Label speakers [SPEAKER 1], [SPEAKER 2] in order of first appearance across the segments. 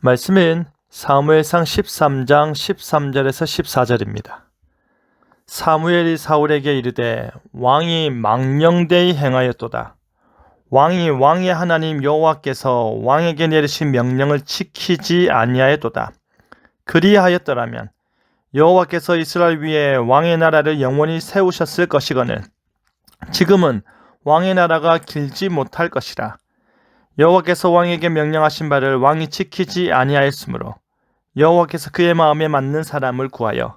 [SPEAKER 1] 말씀은 사무엘상 13장 13절에서 14절입니다. 사무엘이 사울에게 이르되 왕이 망령되이 행하였도다. 왕이 왕의 하나님 여호와께서 왕에게 내리신 명령을 지키지 아니하였도다. 그리하였더라면 여호와께서 이스라엘 위에 왕의 나라를 영원히 세우셨을 것이거늘 지금은 왕의 나라가 길지 못할 것이라. 여호와께서 왕에게 명령하신 바를 왕이 지키지 아니하였으므로 여호와께서 그의 마음에 맞는 사람을 구하여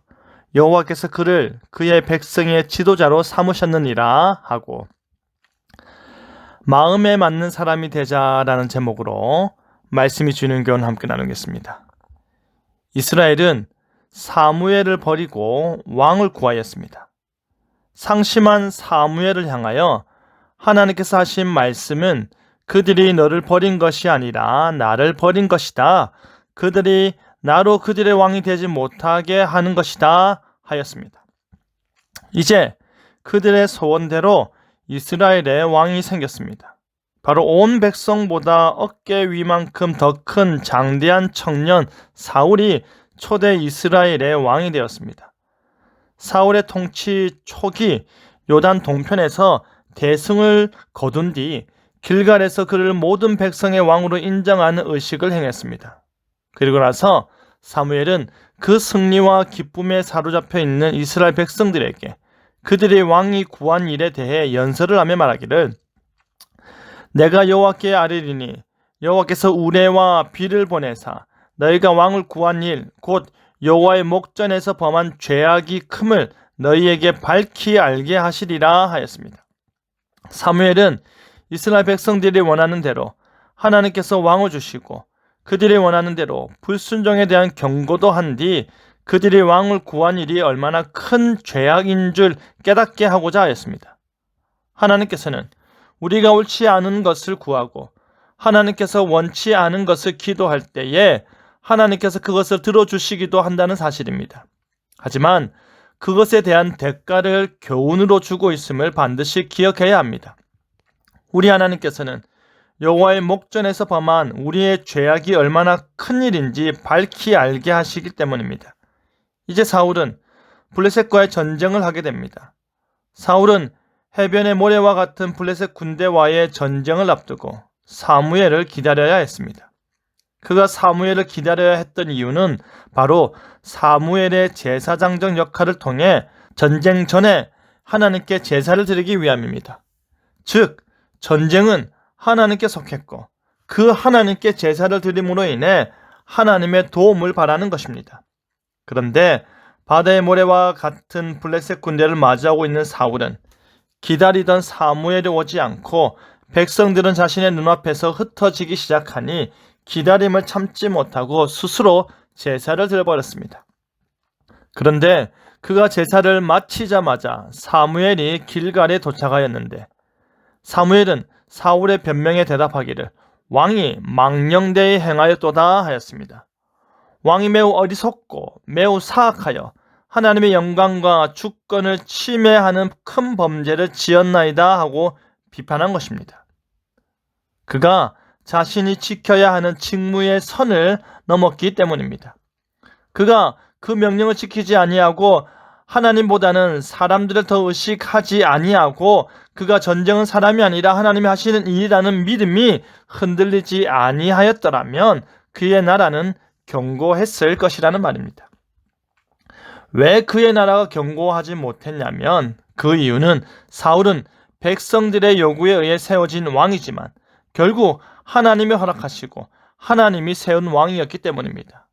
[SPEAKER 1] 여호와께서 그를 그의 백성의 지도자로 삼으셨느니라 하고, 마음에 맞는 사람이 되자라는 제목으로 말씀이 주는 교훈 함께 나누겠습니다. 이스라엘은 사무엘을 버리고 왕을 구하였습니다. 상심한 사무엘을 향하여 하나님께서 하신 말씀은 그들이 너를 버린 것이 아니라 나를 버린 것이다. 그들이 나로 그들의 왕이 되지 못하게 하는 것이다 하였습니다. 이제 그들의 소원대로 이스라엘의 왕이 생겼습니다. 바로 온 백성보다 어깨 위만큼 더 큰 장대한 청년 사울이 초대 이스라엘의 왕이 되었습니다. 사울의 통치 초기 요단 동편에서 대승을 거둔 뒤 길갈에서 그를 모든 백성의 왕으로 인정하는 의식을 행했습니다. 그리고 나서 사무엘은 그 승리와 기쁨에 사로잡혀 있는 이스라엘 백성들에게 그들의 왕이 구한 일에 대해 연설을 하며 말하기를, 내가 여호와께 아뢰리니 여호와께서 우레와 비를 보내사 너희가 왕을 구한 일 곧 여호와의 목전에서 범한 죄악이 큼을 너희에게 밝히 알게 하시리라 하였습니다. 사무엘은 이스라엘 백성들이 원하는 대로 하나님께서 왕을 주시고 그들이 원하는 대로 불순종에 대한 경고도 한 뒤 그들이 왕을 구한 일이 얼마나 큰 죄악인 줄 깨닫게 하고자 하였습니다. 하나님께서는 우리가 옳지 않은 것을 구하고 하나님께서 원치 않은 것을 기도할 때에 하나님께서 그것을 들어주시기도 한다는 사실입니다. 하지만 그것에 대한 대가를 교훈으로 주고 있음을 반드시 기억해야 합니다. 우리 하나님께서는 여호와의 목전에서 범한 우리의 죄악이 얼마나 큰 일인지 밝히 알게 하시기 때문입니다. 이제 사울은 블레셋과의 전쟁을 하게 됩니다. 사울은 해변의 모래와 같은 블레셋 군대와의 전쟁을 앞두고 사무엘을 기다려야 했습니다. 그가 사무엘을 기다려야 했던 이유는 바로 사무엘의 제사장적 역할을 통해 전쟁 전에 하나님께 제사를 드리기 위함입니다. 즉, 전쟁은 하나님께 속했고 그 하나님께 제사를 드림으로 인해 하나님의 도움을 바라는 것입니다. 그런데 바다의 모래와 같은 블레셋 군대를 맞이하고 있는 사울은 기다리던 사무엘이 오지 않고 백성들은 자신의 눈앞에서 흩어지기 시작하니 기다림을 참지 못하고 스스로 제사를 드려버렸습니다. 그런데 그가 제사를 마치자마자 사무엘이 길갈에 도착하였는데 사무엘은 사울의 변명에 대답하기를 왕이 망령되이 행하였도다 하였습니다. 왕이 매우 어리석고 매우 사악하여 하나님의 영광과 주권을 침해하는 큰 범죄를 지었나이다 하고 비판한 것입니다. 그가 자신이 지켜야 하는 직무의 선을 넘었기 때문입니다. 그가 그 명령을 지키지 아니하고 하나님보다는 사람들을 더 의식하지 아니하고 그가 전쟁은 사람이 아니라 하나님이 하시는 일이라는 믿음이 흔들리지 아니하였더라면 그의 나라는 견고했을 것이라는 말입니다. 왜 그의 나라가 견고하지 못했냐면 그 이유는 사울은 백성들의 요구에 의해 세워진 왕이지만 결국 하나님이 허락하시고 하나님이 세운 왕이었기 때문입니다.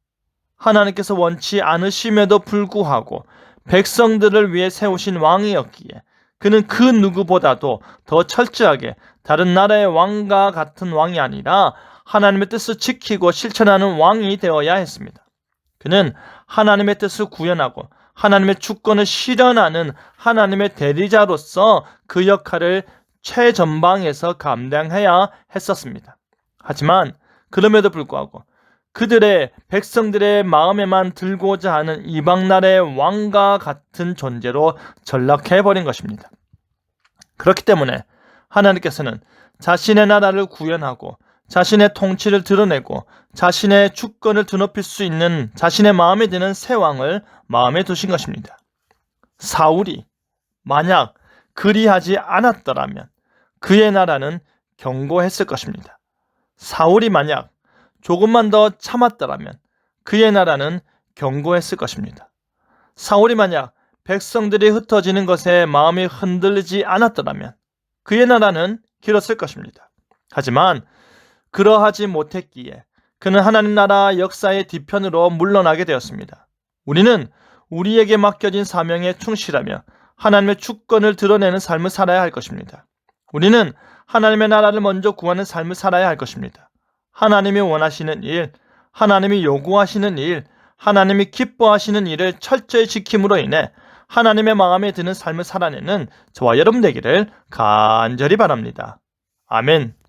[SPEAKER 1] 하나님께서 원치 않으심에도 불구하고 백성들을 위해 세우신 왕이었기에 그는 그 누구보다도 더 철저하게 다른 나라의 왕과 같은 왕이 아니라 하나님의 뜻을 지키고 실천하는 왕이 되어야 했습니다. 그는 하나님의 뜻을 구현하고 하나님의 주권을 실현하는 하나님의 대리자로서 그 역할을 최전방에서 감당해야 했었습니다. 하지만 그럼에도 불구하고 그들의 백성들의 마음에만 들고자 하는 이방 나라의 왕과 같은 존재로 전락해버린 것입니다. 그렇기 때문에 하나님께서는 자신의 나라를 구현하고 자신의 통치를 드러내고 자신의 주권을 드높일 수 있는 자신의 마음에 드는 새 왕을 마음에 두신 것입니다. 사울이 만약 그리하지 않았더라면 그의 나라는 견고했을 것입니다. 사울이 만약 조금만 더 참았더라면 그의 나라는 견고했을 것입니다. 사울이 만약 백성들이 흩어지는 것에 마음이 흔들리지 않았더라면 그의 나라는 길었을 것입니다. 하지만 그러하지 못했기에 그는 하나님 나라 역사의 뒤편으로 물러나게 되었습니다. 우리는 우리에게 맡겨진 사명에 충실하며 하나님의 주권을 드러내는 삶을 살아야 할 것입니다. 우리는 하나님의 나라를 먼저 구하는 삶을 살아야 할 것입니다. 하나님이 원하시는 일, 하나님이 요구하시는 일, 하나님이 기뻐하시는 일을 철저히 지킴으로 인해 하나님의 마음에 드는 삶을 살아내는 저와 여러분 되기를 간절히 바랍니다. 아멘.